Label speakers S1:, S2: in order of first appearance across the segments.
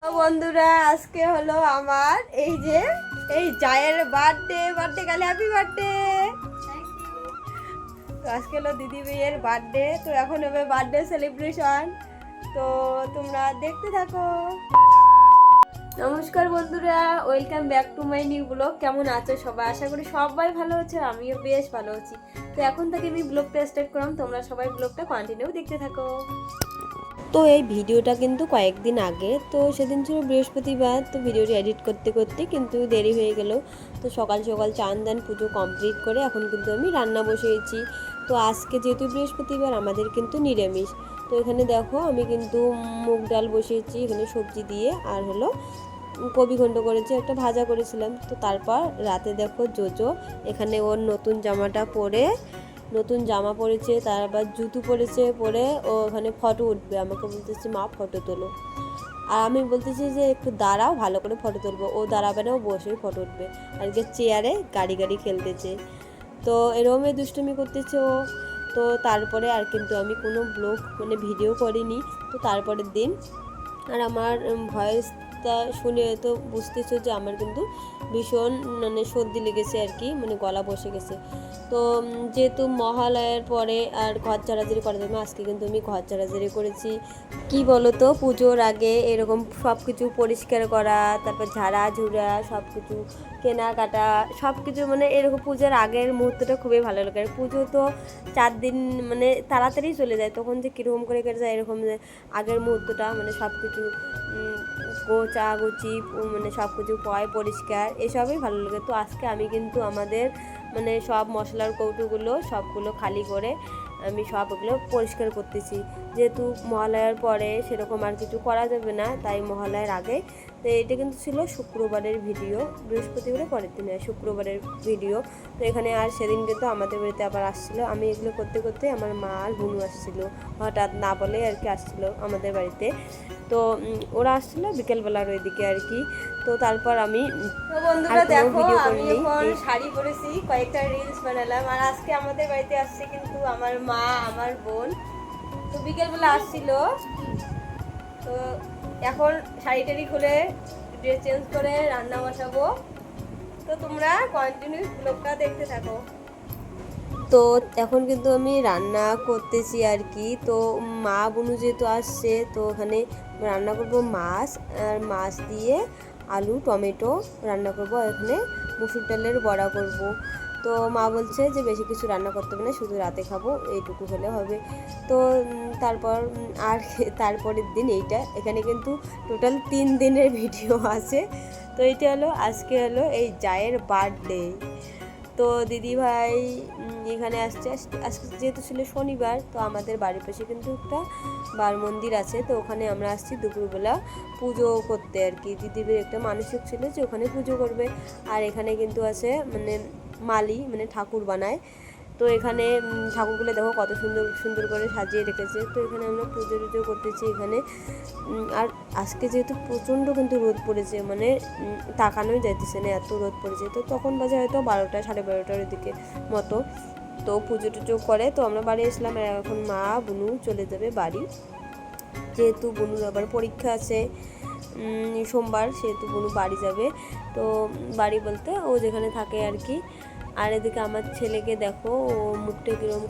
S1: তো বন্ধুরা আজকে হলো আমার এই জায়ের বার্থডে কালে হ্যাপি বার্থডে। তো আজকে হলো দিদি ভাইয়ের বার্থডে, তো এখন হবে বার্থডে সেলিব্রেশন। তো তোমরা দেখতে থাকো। নমস্কার বন্ধুরা, welcome back to my new blog. কেমন আছো সবাই? আশা করি সবাই ভালো আছে, আমিও বেশ ভালো আছি। তো এখন থেকে আমি ব্লগটা স্টার্ট করলাম, তোমরা সবাই ব্লগটা কন্টিনিউ দেখতে থাকো। তো এই ভিডিওটা কিন্তু কয়েকদিন আগে, তো সেদিন ছিল বৃহস্পতিবার। তো ভিডিওটি এডিট করতে করতে কিন্তু দেরি হয়ে গেল। তো সকাল সকাল চান দান পুজো কমপ্লিট করে এখন কিন্তু আমি রান্না বসিয়েছি। তো আজকে যেহেতু বৃহস্পতিবার আমাদের কিন্তু নিরামিষ। তো এখানে দেখো আমি কিন্তু মুগ ডাল বসিয়েছি এখানে সবজি দিয়ে, আর হলো কবি ঘন্ট করেছি, একটা ভাজা করেছিলাম। তো তারপর রাতে দেখো জোজো এখানে ওর নতুন জামাটা পরে, নতুন জামা পরেছে, তারপর জুতো পরেছে, পরে ও ওখানে ফটো উঠবে। আমাকে বলতেছে মা ফটো তোলো, আর আমি বলতেছি যে একটু দাঁড়াও ভালো করে ফটো তুলবো। ও দাঁড়াবে না, ও বসেই ফটো উঠবে। আর কি চেয়ারে গাড়ি গাড়ি খেলতেছে। তো এরকমই দুষ্টুমি করতেছে ও। তো তারপরে আর কিন্তু আমি কোনো ব্লগ ভিডিও করিনি। তো তারপরের দিন আর আমার ভয়েসটা শুনে তো বুঝতেছো যে আমার কিন্তু ভীষণ সর্দি লেগেছে আর কি, গলা বসে গেছে। তো যেহেতু মহালয়ার পরে আর ঘর ঝাড়াঝাড়ি করার জন্য আজকে কিন্তু আমি ঘর ঝাড়াঝাড়ি করেছি। কি বলো তো, পুজোর আগে এরকম সব কিছু পরিষ্কার করা, তারপর ঝাড়া ঝুড়া সব কিছু কেনাকাটা সব কিছু এরকম পুজোর আগের মুহূর্তটা খুবই ভালো লাগে। আর পুজো তো 4 দিন তাড়াতাড়ি চলে যায়, তখন যে কীরকম করে কেটে যায় এরকম আগের মুহূর্তটা সব কিছু গোচা গুচি সব কিছু পরিষ্কার এসবই ভালো লাগে। তো আজকে আমি কিন্তু আমাদের সব মশলার কৌটোগুলো সবগুলো খালি করে আমি সব ওগুলো পরিষ্কার করতেছি। যেহেতু মহালয়ার পরে সেরকম আর কিছু করা যাবে না, তাই মহালয়ার আগে। তো এটা কিন্তু ছিল শুক্রবারের ভিডিও, বৃহস্পতিবারের পরের দিনে শুক্রবারের ভিডিও। তো এখানে আর সেদিন কিন্তু আমাদের বাড়িতে আবার আসছিলো। আমি এগুলো করতে করতে আমার মা আর বুনু আসছিলো, হঠাৎ না বলে আর কি আসছিলো আমাদের বাড়িতে। তো ওরা আসছিলো বিকেলবেলার ওইদিকে আর কি। তো তারপর আমি তো বন্ধুরা দেখো আমি এখন শাড়ি পরেছি, কয়েকটা রিলস বানালাম। আর আজকে আমাদের বাড়িতে আসছে কিন্তু আমার মা, আমার বোন। তো বিকেলবেলা আসছিল। তো এখন শাড়ি টাড়ি খুলে ড্রেস চেঞ্জ করে রান্না বসাবো। তো তোমরা কন্টিনিউ ব্লগটা দেখতে থাকো। তো এখন কিন্তু আমি রান্না করতেছি আর কি। তো মা বুনু যেহেতু আসছে, তো ওখানে রান্না করব মাছ, আর মাছ দিয়ে আলু টমেটো রান্না করব। এখানে মুসুর ডালের বড়া করব। তো মা বলছে যে বেশি কিছু রান্না করতে হবে না, শুধু রাতে খাবো, এইটুকু হলে হবে। তো তারপর আর তারপরের দিন এখানে কিন্তু টোটাল 3 দিনের ভিডিও আছে। তো এইটা হলো আজকে হলো এই জায়ের বার্থডে। তো দিদিভাই এখানে আসছে। আজকে যেহেতু ছিল শনিবার, তো আমাদের বাড়ির পাশে কিন্তু একটা বার মন্দির আছে। তো ওখানে আমরা আসছি দুপুরবেলা পুজো করতে আর কি। দিদিভাই একটা মানসিক ছিল যে ওখানে পুজো করবে। আর এখানে কিন্তু আছে মালি ঠাকুর বানায়। তো এখানে ঠাকুরগুলো দেখো কত সুন্দর সুন্দর করে সাজিয়ে রেখেছে। তো এখানে আমরা পুজো টুজো করতেছি এখানে। আর আজকে যেহেতু প্রচণ্ড কিন্তু রোদ পড়েছে, তাকানোই যাইতেছে না, এত রোদ পড়েছে। তো তখন বাজে হয়তো 12টা 12:30 দিকে মতো। তো পুজো টুজো করে তো আমরা বাড়ি আসলাম। আর এখন মা বুনু চলে যাবে বাড়ি, যেহেতু বুনুর আবার পরীক্ষা আছে সোমবার, সেহেতু বুনু বাড়ি যাবে। তো বাড়ি বলতে ও যেখানে থাকে আর কি। আর এদিকে আমার ছেলেকে দেখো, ও মুখটা কীরকম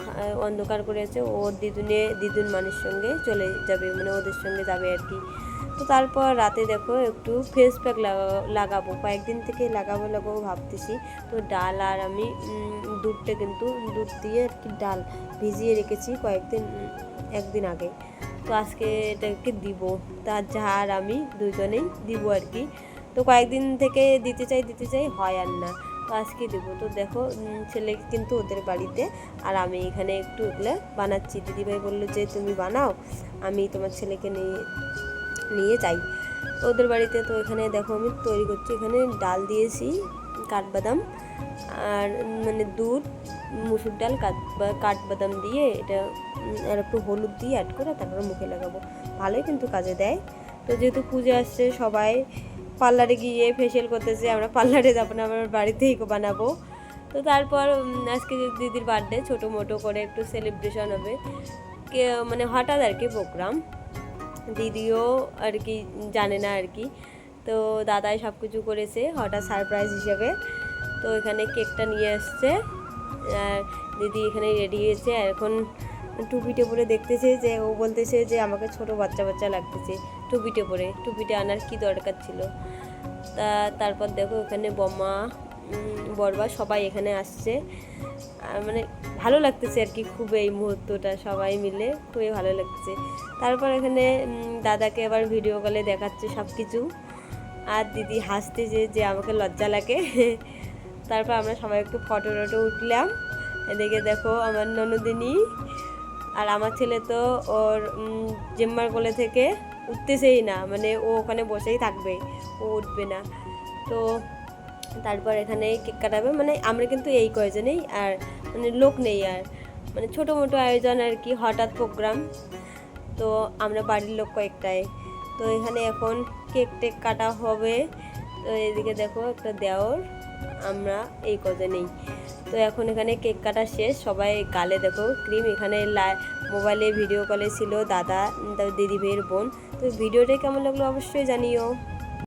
S1: অন্ধকার করে আছে। ওর দিদুন মানের সঙ্গে চলে যাবে, ওদের সঙ্গে যাবে আর কি। তো তারপর রাতে দেখো একটু ফেস প্যাক লাগাবো, কয়েকদিন থেকে লাগাবো ভাবতেছি। তো ডাল আর আমি দুধটা কিন্তু দুধ দিয়ে আর কি ডাল ভিজিয়ে রেখেছি একদিন আগে। তো আজকে এটাকে দিব, তার ঝাড় আমি দুজনেই দিব আর কি। তো কয়েকদিন থেকে দিতে চাই হয় আর না, তো আজকে দেবো। তো দেখো ছেলে কিন্তু ওদের বাড়িতে, আর আমি এখানে একটু ওগুলো বানাচ্ছি। দিদিভাই বললো যে তুমি বানাও, আমি তোমার ছেলেকে নিয়ে যাই ওদের বাড়িতে। তো এখানে দেখো আমি তৈরি করছি। এখানে ডাল দিয়েছি, কাঠবাদাম আর দুধ, মুসুর ডাল, কাঠবাদাম দিয়ে এটা আর একটু হলুদ দিয়ে অ্যাড করে তারপরে মুখে লাগাবো, ভালোই কিন্তু কাজে দেয়। তো যেহেতু পুজো আসছে, সবাই পার্লারে গিয়ে ফেসিয়াল করতেছে, আমরা পার্লারে যাবো না, আমরা বাড়িতেই বানাবো। তো তারপর আজকে দিদির বার্থডে, ছোটো মোটো করে একটু সেলিব্রেশন হবে, হঠাৎ আর কি প্রোগ্রাম। দিদিও আর কি জানে না আর কি। তো দাদাই সব কিছু করেছে হঠাৎ সারপ্রাইজ হিসেবে। তো এখানে কেকটা নিয়ে আসছে আর দিদি এখানে রেডি হয়েছে। আর এখন টুপিটে পরে দেখতেছে যে ও বলতেছে যে আমাকে ছোট বাচ্চা বাচ্চা লাগতেছে টুপিটে পরে। টুপিটে আনার কি দরকার ছিল। তারপর দেখো এখানে বম্মা বড়বা সবাই এখানে আসছে। মানে ভালো লাগতেছে আর কি খুব, এই মুহূর্তটা সবাই মিলে খুবই ভালো লাগছে। তারপর এখানে দাদাকে আবার ভিডিও কলে দেখাচ্ছে সব কিছু। আর দিদি হাসতেছে যে আমাকে লজ্জা লাগে। তারপর আমরা সবাই একটু ফটো টটো উঠলাম। এদিকে দেখো আমার ননদিনী আর আমার ছেলে তো ওর জেম্মার কোলে থেকে উঠতেছেই না, মানে ও ওখানে বসেই থাকবে, ও উঠবে না। তো তারপর এখানে কেক কাটাবে, মানে আমরা কিন্তু এই কয়জনেই, আর মানে লোক নেই, আর মানে ছোটো মোটো আয়োজন আর কি, হঠাৎ প্রোগ্রাম। তো আমরা বাড়ির লোক কয়েকটাই। তো এখানে এখন কেক টেক কাটা হবে। তো এদিকে দেখো একটা দেওর, আমরা এই কজনেই। তো এখন এখানে কেক কাটা শেষ, সবাই গালে দেখো ক্রিম। এখানে মোবাইলে ভিডিও কলে ছিল দাদা দিদি ভাইয়ের বোন। তো ভিডিওটা কেমন লাগলো অবশ্যই জানিও।